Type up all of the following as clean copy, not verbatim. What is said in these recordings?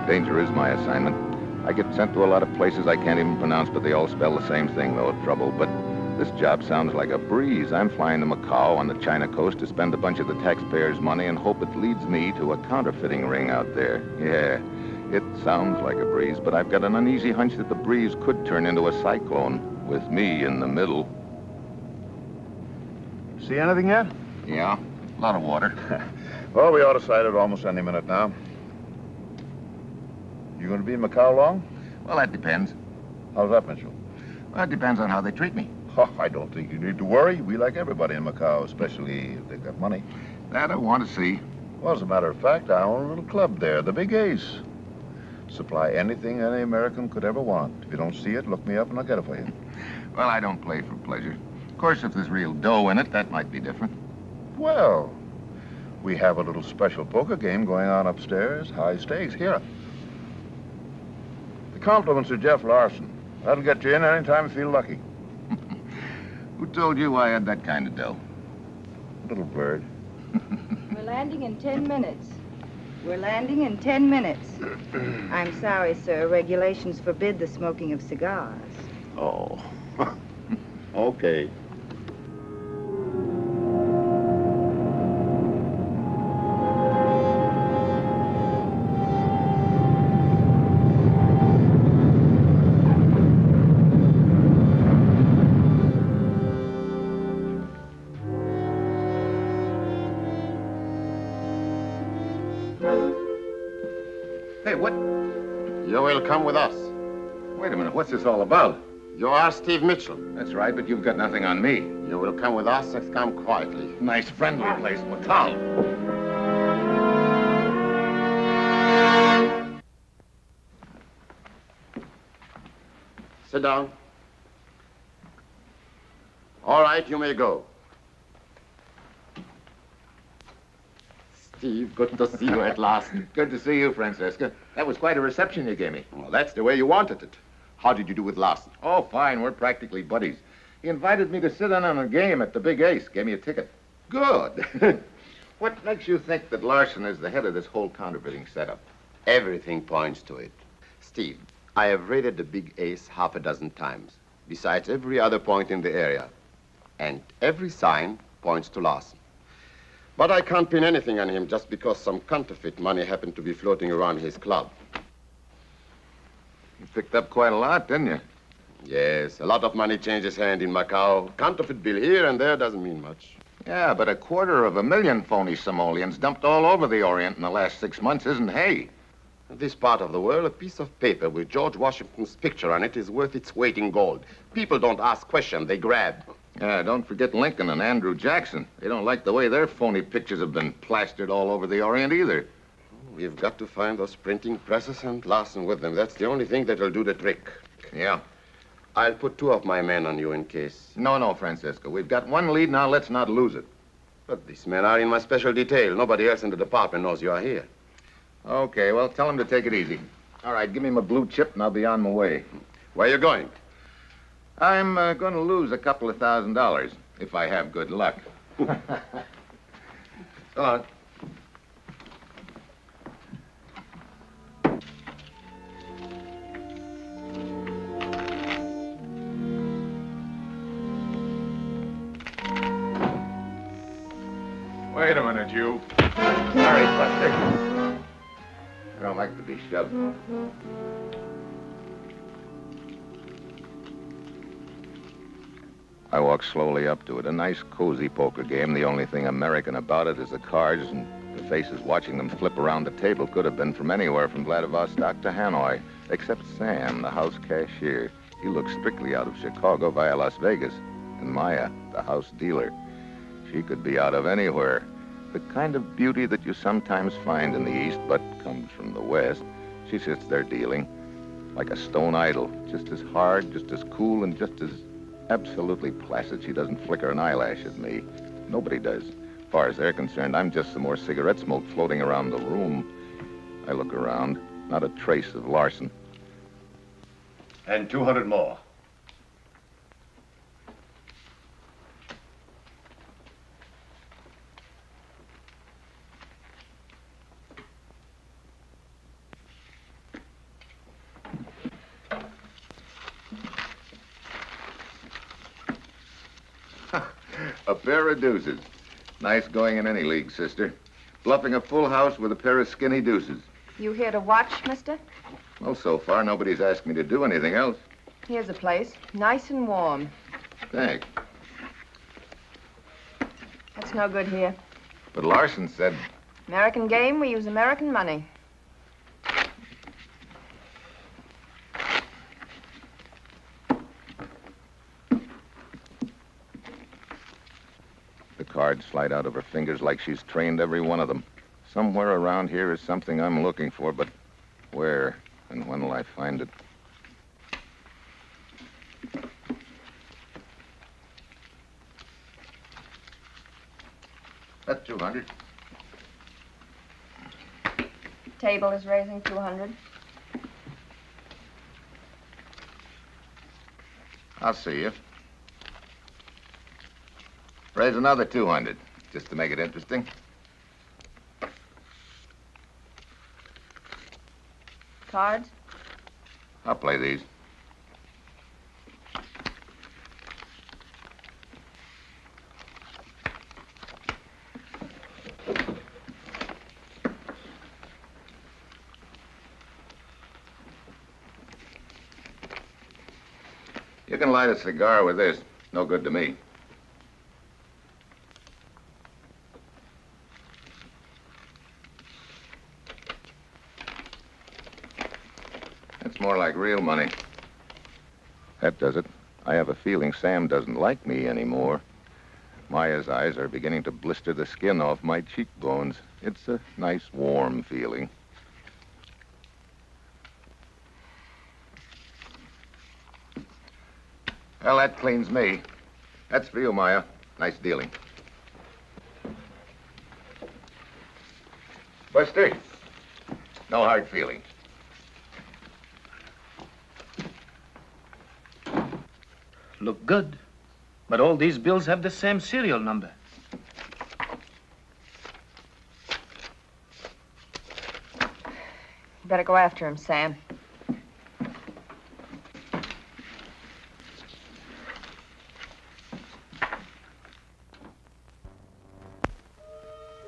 Danger is my assignment. I get sent to a lot of places I can't even pronounce, but they all spell the same thing, though, trouble. But this job sounds like a breeze. I'm flying to Macao on the China coast to spend a bunch of the taxpayers' money and hope it leads me to a counterfeiting ring out there. Yeah, it sounds like a breeze, but I've got an uneasy hunch that the breeze could turn into a cyclone, with me in the middle. See anything yet? Yeah, a lot of water. Well, we ought to sight it almost any minute now. You going to be in Macao long? Well, that depends. How's that, Mitchell? Well, it depends on how they treat me. Oh, I don't think you need to worry. We like everybody in Macao, especially if they've got money. That I want to see. Well, as a matter of fact, I own a little club there, the Big Ace. Supply anything any American could ever want. If you don't see it, look me up and I'll get it for you. Well, I don't play for pleasure. Of course, if there's real dough in it, that might be different. Well, we have a little special poker game going on upstairs. High stakes. Here. The compliments of Jeff Larson. That'll get you in anytime you feel lucky. Who told you I had that kind of dough? Little bird. We're landing in 10 minutes. We're landing in 10 minutes. I'm sorry, sir. Regulations forbid the smoking of cigars. Oh. Okay. Hey, what? You will come with us. Wait a minute, what's this all about? You are Steve Mitchell. That's right, but you've got nothing on me. You will come with us and come quietly. Nice, friendly place, Macao. Sit down. All right, you may go. Steve, good to see you at last. Good to see you, Francesca. That was quite a reception you gave me. Well, that's the way you wanted it. How did you do with Larson? Oh, fine. We're practically buddies. He invited me to sit in on a game at the Big Ace. Gave me a ticket. Good. What makes you think that Larson is the head of this whole counterfeiting setup? Everything points to it. Steve, I have raided the Big Ace half a dozen times, besides every other point in the area. And every sign points to Larson. But I can't pin anything on him just because some counterfeit money happened to be floating around his club. You picked up quite a lot, didn't you? Yes, a lot of money changes hand in Macao. Counterfeit bill here and there doesn't mean much. Yeah, but 250,000 phony simoleons dumped all over the Orient in the last 6 months isn't hay. In this part of the world, a piece of paper with George Washington's picture on it is worth its weight in gold. People don't ask questions, they grab. Yeah, don't forget Lincoln and Andrew Jackson. They don't like the way their phony pictures have been plastered all over the Orient either. We've got to find those printing presses and Larson with them. That's the only thing that'll do the trick. Yeah. I'll put 2 of my men on you in case. No, Francisco. We've got one lead now. Let's not lose it. But these men are in my special detail. Nobody else in the department knows you are here. Okay, well, tell them to take it easy. All right, give me my blue chip and I'll be on my way. Where are you going? I'm going to lose a couple of $1,000 if I have good luck. Go on. Wait a minute, you. Sorry, Buster. I don't like to be shoved. I walk slowly up to it. A nice, cozy poker game. The only thing American about it is the cards and the faces watching them flip around the table could have been from anywhere from Vladivostok to Hanoi, except Sam, the house cashier. He looks strictly out of Chicago via Las Vegas. And Maya, the house dealer. She could be out of anywhere. The kind of beauty that you sometimes find in the East, but comes from the West. She sits there dealing, like a stone idol, just as hard, just as cool, and just as absolutely placid. She doesn't flicker an eyelash at me. Nobody does. As far as they're concerned, I'm just some more cigarette smoke floating around the room. I look around, not a trace of Larson. And 200 more. A pair of deuces. Nice going in any league, sister. Bluffing a full house with a pair of skinny deuces. You here to watch, mister? Well, so far, nobody's asked me to do anything else. Here's a place, nice and warm. Thanks. That's no good here. But Larson said... American game, we use American money. The cards slide out of her fingers like she's trained every one of them. Somewhere around here is something I'm looking for, but where and when will I find it? That's 200. Table is raising 200. I'll see you. Raise another 200, just to make it interesting. Cards? I'll play these. You can light a cigar with this. No good to me. That's more like real money. That does it. I have a feeling Sam doesn't like me anymore. Maya's eyes are beginning to blister the skin off my cheekbones. It's a nice, warm feeling. Well, that cleans me. That's for you, Maya. Nice dealing. Buster, no hard feelings. Look good. But all these bills have the same serial number. You better go after him, Sam.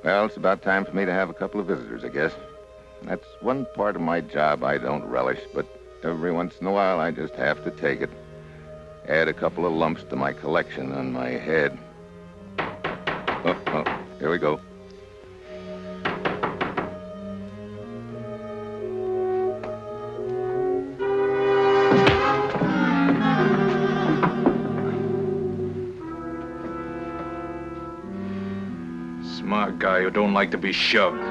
Well, it's about time for me to have a couple of visitors, I guess. That's one part of my job I don't relish, but every once in a while I just have to take it. Add a couple of lumps to my collection on my head. Oh, here we go. Smart guy who don't like to be shoved.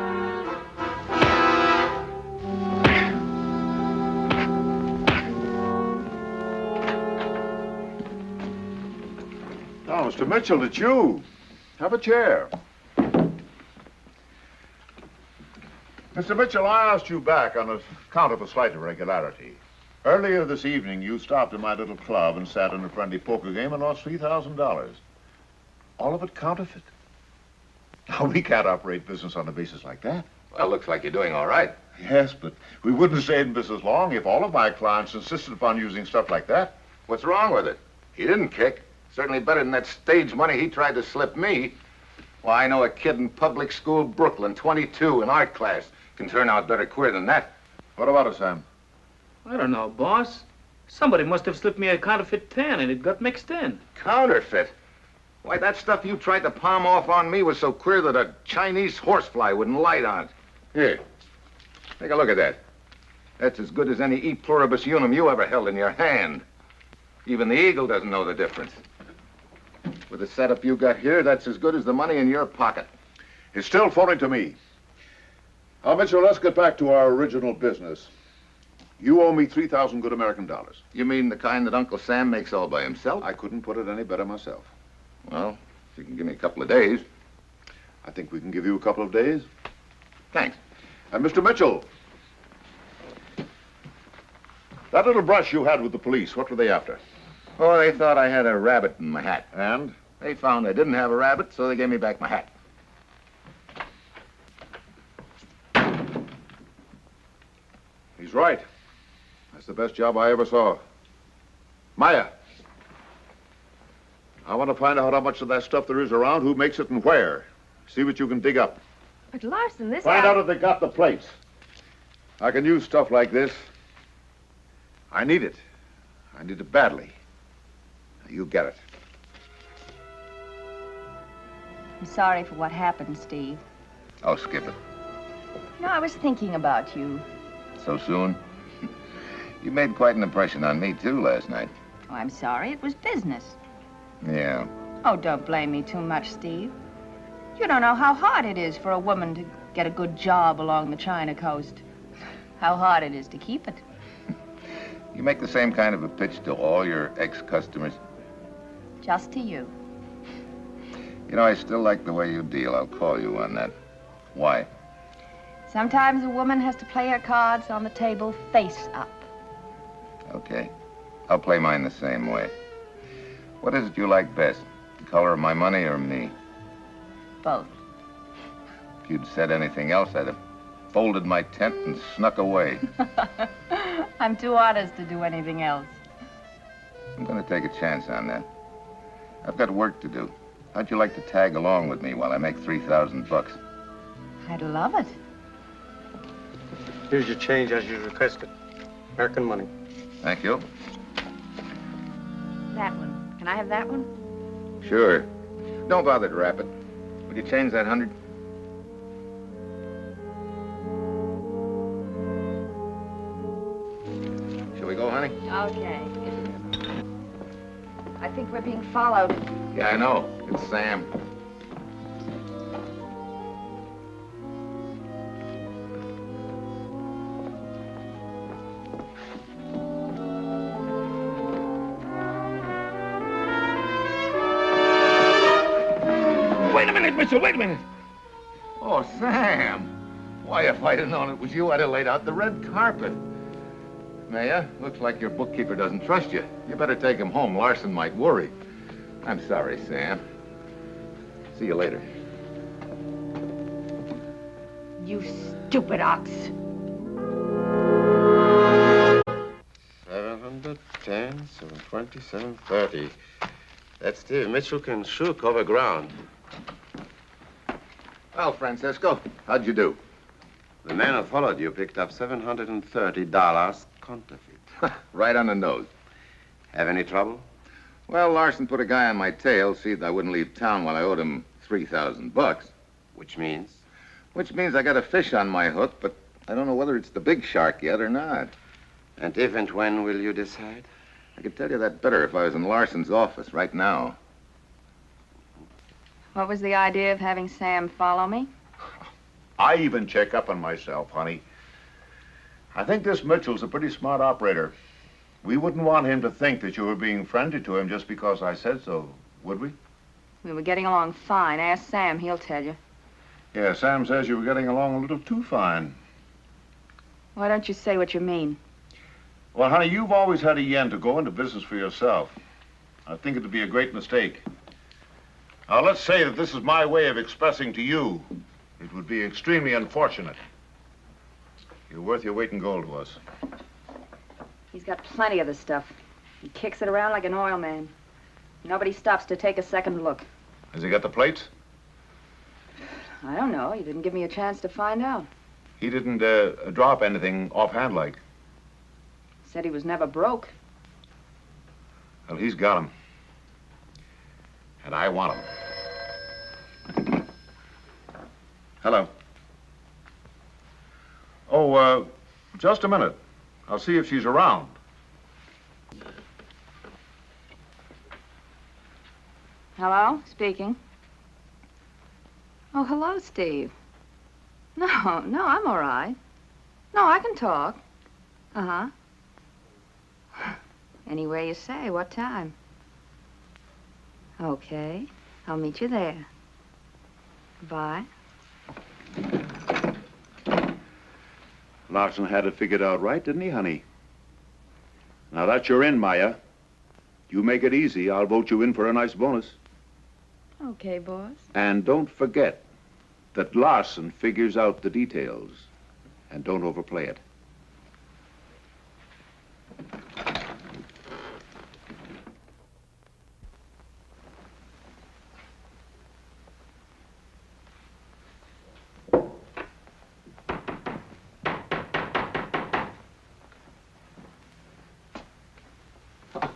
Oh, Mr. Mitchell, it's you. Have a chair. Mr. Mitchell, I asked you back on account of a slight irregularity. Earlier this evening, you stopped at my little club and sat in a friendly poker game and lost $3,000. All of it counterfeit. Now, we can't operate business on a basis like that. Well, looks like you're doing all right. Yes, but we wouldn't stay in business long if all of my clients insisted upon using stuff like that. What's wrong with it? He didn't kick. Certainly better than that stage money he tried to slip me. Why, I know a kid in public school, Brooklyn, 22, in art class. Can turn out better queer than that. What about it, Sam? I don't know, boss. Somebody must have slipped me a counterfeit pen and it got mixed in. Counterfeit? Why, that stuff you tried to palm off on me was so clear that a Chinese horsefly wouldn't light on it. Here, take a look at that. That's as good as any E pluribus unum you ever held in your hand. Even the eagle doesn't know the difference. With the setup you got here, that's as good as the money in your pocket. It's still phony to me. Now, Mitchell, let's get back to our original business. You owe me 3,000 good American dollars. You mean the kind that Uncle Sam makes all by himself? I couldn't put it any better myself. Well, if you can give me a couple of days. I think we can give you a couple of days. Thanks. And Mr. Mitchell, that little brush you had with the police, what were they after? Oh, they thought I had a rabbit in my hat. And? They found I didn't have a rabbit, so they gave me back my hat. He's right. That's the best job I ever saw. Maya, I want to find out how much of that stuff there is around, who makes it and where. See what you can dig up. But Larson, this... Find out if they got the plates. I can use stuff like this. I need it. I need it badly. Now, you get it. I'm sorry for what happened, Steve. Oh, skip it. You know, I was thinking about you. So soon? You made quite an impression on me, too, last night. Oh, I'm sorry. It was business. Yeah. Oh, don't blame me too much, Steve. You don't know how hard it is for a woman to get a good job along the China coast. How hard it is to keep it. You make the same kind of a pitch to all your ex-customers? Just to you. You know, I still like the way you deal. I'll call you on that. Why? Sometimes a woman has to play her cards on the table face up. Okay. I'll play mine the same way. What is it you like best? The color of my money or me? Both. If you'd said anything else, I'd have folded my tent and snuck away. I'm too honest to do anything else. I'm going to take a chance on that. I've got work to do. How'd you like to tag along with me while I make 3,000 bucks? I'd love it. Here's your change as you requested. American money. Thank you. That one. Can I have that one? Sure. Don't bother to wrap it. Would you change that 100? Shall we go, honey? Okay. I think we're being followed. Yeah, I know. It's Sam. Wait a minute, Mitchell, wait a minute. Oh, Sam. Why, if I'd have known it was you, I'd have laid out the red carpet. Maya, looks like your bookkeeper doesn't trust you. You better take him home. Larson might worry. I'm sorry, Sam. See you later. You stupid ox. 710, 720, 730. That Steve Mitchell can sure cover ground. Well, Francisco, how'd you do? The man who followed you picked up $730 counterfeit. Right on the nose. Have any trouble? Well, Larson put a guy on my tail, see that I wouldn't leave town while I owed him 3,000 bucks. Which means? Which means I got a fish on my hook, but I don't know whether it's the big shark yet or not. And if and when will you decide? I could tell you that better if I was in Larson's office right now. What was the idea of having Sam follow me? I even check up on myself, honey. I think this Mitchell's a pretty smart operator. We wouldn't want him to think that you were being friendly to him just because I said so, would we? We were getting along fine. Ask Sam, he'll tell you. Yeah, Sam says you were getting along a little too fine. Why don't you say what you mean? Well, honey, you've always had a yen to go into business for yourself. I think it'd be a great mistake. Now, let's say that this is my way of expressing to you. It would be extremely unfortunate. You're worth your weight in gold to us. He's got plenty of the stuff. He kicks it around like an oil man. Nobody stops to take a second look. Has he got the plates? I don't know. You didn't give me a chance to find out. He didn't drop anything offhand like. Said he was never broke. Well, he's got 'em. And I want them. Hello. Oh, just a minute. I'll see if she's around. Hello? Speaking. Oh, hello, Steve. No, I'm all right. No, I can talk. Uh-huh. Anywhere you say. What time? Okay. I'll meet you there. Bye. Larson had it figured out right, didn't he, honey? Now that you're in, Maya, you make it easy. I'll vote you in for a nice bonus. Okay, boss. And don't forget that Larson figures out the details. And don't overplay it.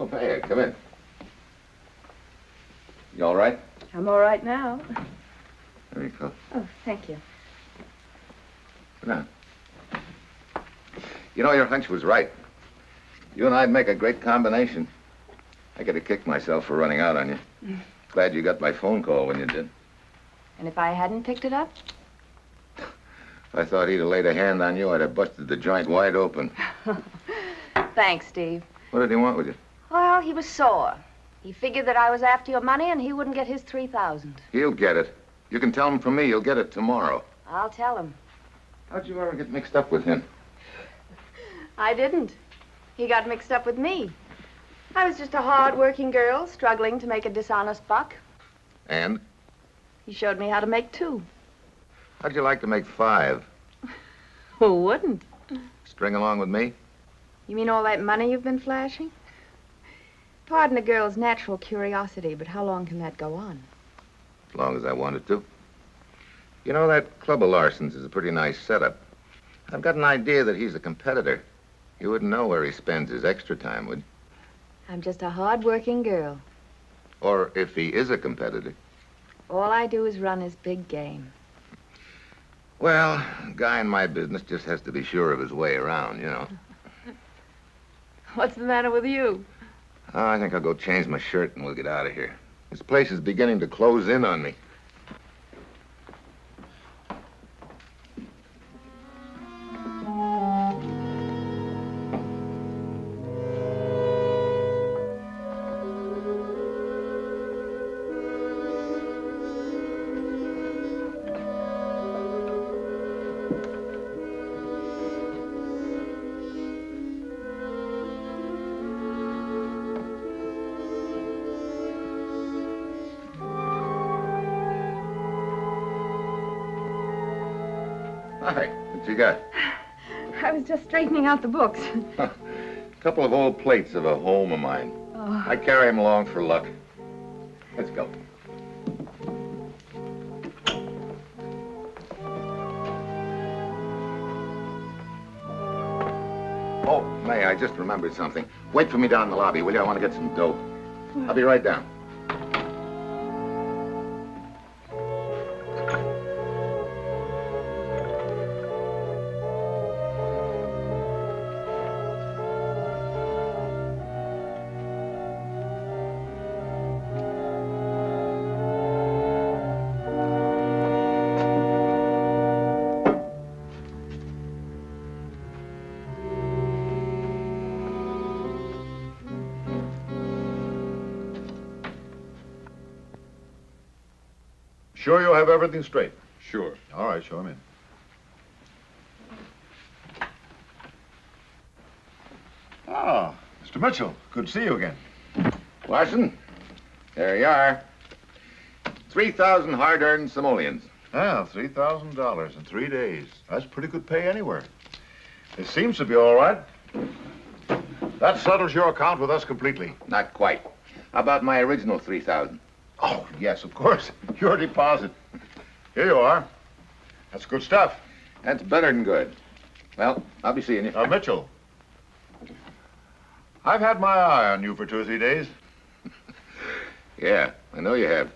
Oh, Mayor, come in. You all right? I'm all right now. There you go. Oh, thank you. Sit down. You know, your hunch was right. You and I'd make a great combination. I get a kick myself for running out on you. Glad you got my phone call when you did. And if I hadn't picked it up? If I thought he'd have laid a hand on you, I'd have busted the joint wide open. Thanks, Steve. What did he want with you? Well, he was sore. He figured that I was after your money and he wouldn't get his 3,000. He'll get it. You can tell him from me you'll get it tomorrow. I'll tell him. How'd you ever get mixed up with him? I didn't. He got mixed up with me. I was just a hard-working girl struggling to make a dishonest buck. And? He showed me how to make 2. How'd you like to make 5? Who wouldn't? String along with me? You mean all that money you've been flashing? Pardon a girl's natural curiosity, but how long can that go on? As long as I want it to. You know, that club of Larson's is a pretty nice setup. I've got an idea that he's a competitor. You wouldn't know where he spends his extra time, would you? I'm just a hard-working girl. Or if he is a competitor. All I do is run his big game. Well, a guy in my business just has to be sure of his way around, you know. What's the matter with you? Oh, I think I'll go change my shirt and we'll get out of here. This place is beginning to close in on me. Hi, what you got? I was just straightening out the books. A couple of old plates of a home of mine. Oh. I carry them along for luck. Let's go. Oh, May, I just remembered something. Wait for me down in the lobby, will you? I want to get some dope. I'll be right down. Sure you have everything straight? Sure. All right, show him in. Ah, Mr. Mitchell, good to see you again. Larson, there you are. 3,000 hard-earned simoleons. Ah, $3,000 in 3 days. That's pretty good pay anywhere. It seems to be all right. That settles your account with us completely. Not quite. How about my original 3,000? Oh, yes, of course. Your deposit. Here you are. That's good stuff. That's better than good. Well, I'll be seeing you. Mitchell, I've had my eye on you for 2 or 3 days. Yeah, I know you have.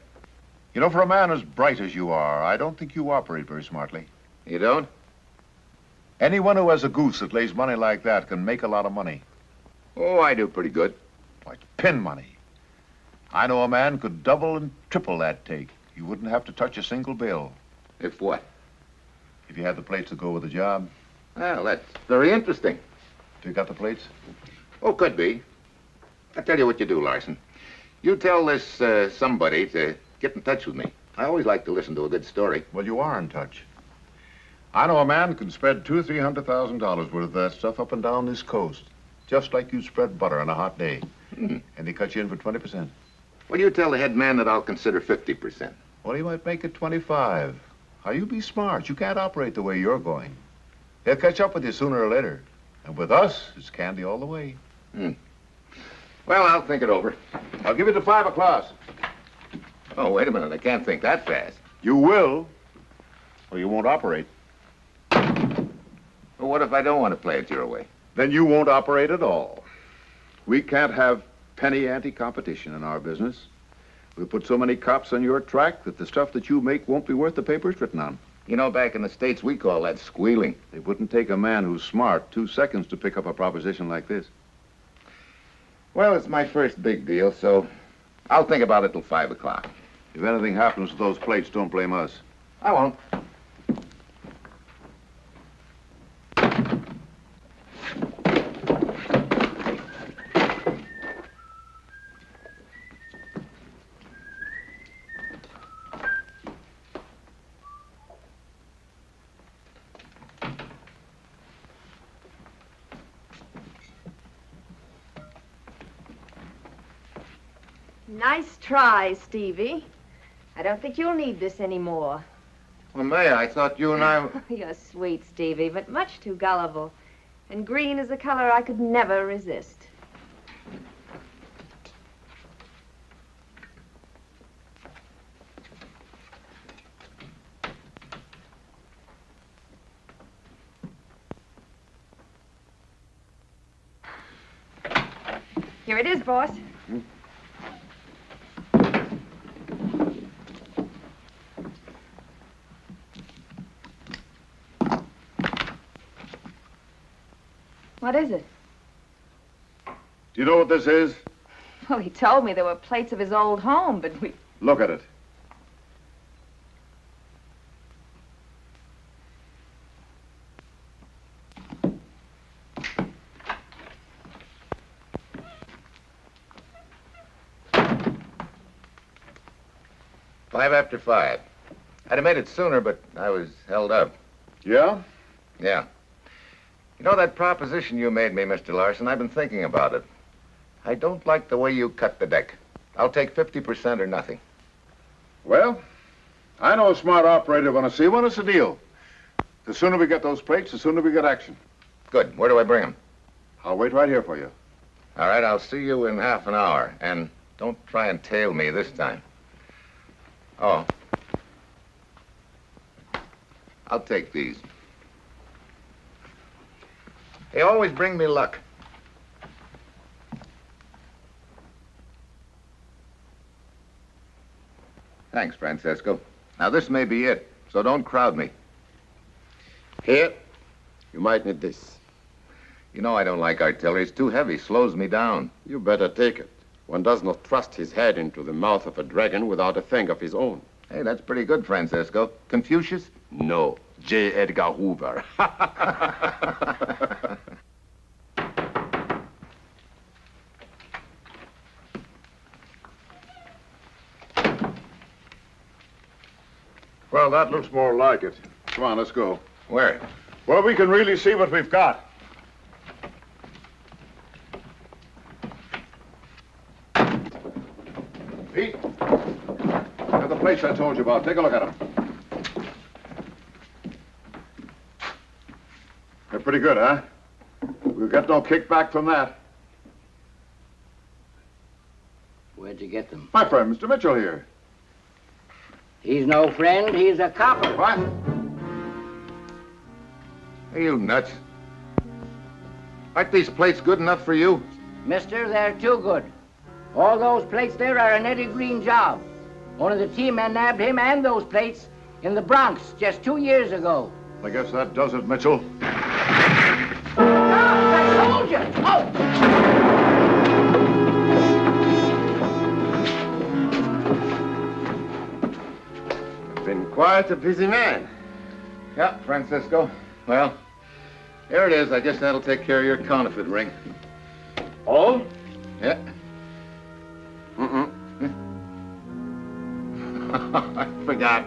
You know, for a man as bright as you are, I don't think you operate very smartly. You don't? Anyone who has a goose that lays money like that can make a lot of money. Oh, I do pretty good. Like pin money. I know a man could double and triple that take. You wouldn't have to touch a single bill. If what? If you had the plates to go with the job. Well, that's very interesting. You got the plates? Oh, could be. I'll tell you what you do, Larson. You tell this somebody to get in touch with me. I always like to listen to a good story. Well, you are in touch. I know a man who can spread $200,000 or $300,000 worth of that stuff up and down this coast. Just like you spread butter on a hot day. And he cut you in for 20%. Well, you tell the head man that I'll consider 50%. Well, he might make it 25. Now, you be smart. You can't operate the way you're going. They'll catch up with you sooner or later. And with us, it's candy all the way. Well, I'll think it over. I'll give you to 5 o'clock. Oh, wait a minute. I can't think that fast. You will, or you won't operate. Well, what if I don't want to play it your way? Then you won't operate at all. We can't have penny ante competition in our business. We'll put so many cops on your track that the stuff that you make won't be worth the paper it's written on. You know, back in the States, we call that squealing. It wouldn't take a man who's smart 2 seconds to pick up a proposition like this. Well, it's my first big deal, so I'll think about it till 5 o'clock. If anything happens to those plates, don't blame us. I won't. Nice try, Stevie. I don't think you'll need this anymore. Well, May, I thought you and I... You're sweet, Stevie, but much too gullible. And green is a color I could never resist. Here it is, boss. What is it? Do you know what this is? Well, he told me there were plates of his old home, but we... Look at it. Five after 5. I'd have made it sooner, but I was held up. Yeah? Yeah. You know that proposition you made me, Mr. Larson? I've been thinking about it. I don't like the way you cut the deck. I'll take 50% or nothing. Well, I know a smart operator when I see one. It's a deal. The sooner we get those plates, the sooner we get action. Good. Where do I bring them? I'll wait right here for you. All right, I'll see you in half an hour. And don't try and tail me this time. Oh. I'll take these. They always bring me luck. Thanks, Francesco. Now, this may be it, so don't crowd me. Here, you might need this. You know I don't like artillery. It's too heavy, slows me down. You better take it. One does not thrust his head into the mouth of a dragon without a thing of his own. Hey, that's pretty good, Francesco. Confucius? No, J. Edgar Hoover. Well, that looks more like it. Come on, let's go. Where? Well, we can really see what we've got. Pete, they're the plates I told you about. Take a look at them. They're pretty good, huh? We'll get no kickback from that. Where'd you get them? My friend, Mr. Mitchell here. He's no friend, he's a copper. What? Are you nuts? Aren't these plates good enough for you? Mister, they're too good. All those plates there are an Eddie Green job. One of the team men nabbed him and those plates in the Bronx just 2 years ago. I guess that does it, Mitchell. I told you! Oh! Been quite a busy man. Yeah, Francisco. Well, here it is. I guess that'll take care of your counterfeit ring. All? Yeah. Mm-mm. I forgot.